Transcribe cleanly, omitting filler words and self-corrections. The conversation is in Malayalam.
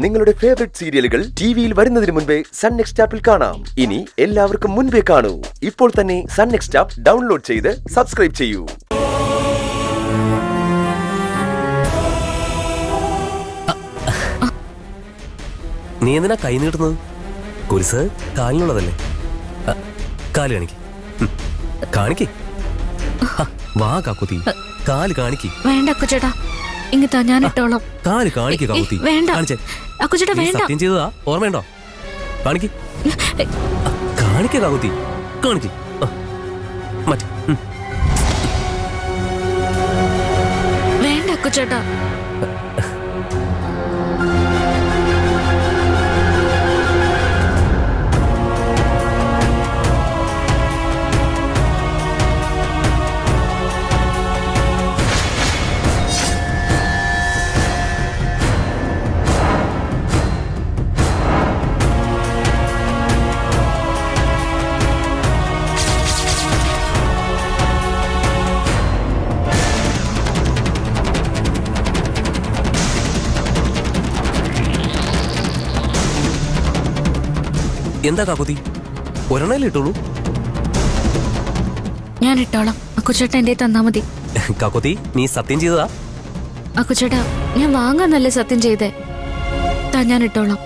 നിങ്ങളുടെ ഫേവറേറ്റ് സീരിയലുകൾ ടിവിയിൽ വരുന്നതിന് മുൻപേ സൺ നെക്സ്റ്റ് ആപ്പിൽ കാണാം. ഇനി എല്ലാവർക്കും മുൻപേ കാണൂ. ഇപ്പോൾ തന്നെ സൺ നെക്സ്റ്റ് ആപ്പ് ഡൗൺലോഡ് ചെയ്ത് സബ്സ്ക്രൈബ് ചെയ്യൂ. നീ എന്തിനാ കൈ നീട്ടുന്നത്? കുരിശ് കാലിനുള്ളതല്ലേ? കാല് കാണിക്ക്, കാണിക്ക്. വാ കാക്കുത്തി, കാല് കാണിക്ക്. വേണ്ട അക്കുചേട്ടാ, ഇങ്ങത്താ ഞാൻ ഇട്ടോളാം. കാല് കാണിക്ക് കാക്കുത്തി. വേണ്ട അക്കുചേട്ടാ, വേണ്ട. സത്യം ചെയ്തതാ, ഓർമ്മയുണ്ടോ? കാണിക്ക്, കാണിക്ക കാക്കുത്തി, കാണിക്ക്. മറ്റേ വേണ്ട അക്കുചേട്ടാ. എന്താ കാക്കുത്തി, ഒരെണ്ണല്ലേ ഇട്ടോളൂ? ഞാൻ ഇട്ടോളാം. അക്കുചേട്ടാ എന്റെ തന്നാ മതി. കാക്കുത്തി, നീ സത്യം ചെയ്തതാ? അക്കുചേട്ടാ, ഞാൻ വാങ്ങാന്നല്ലേ സത്യം ചെയ്തേ. താ ഞാൻ ഇട്ടോളാം.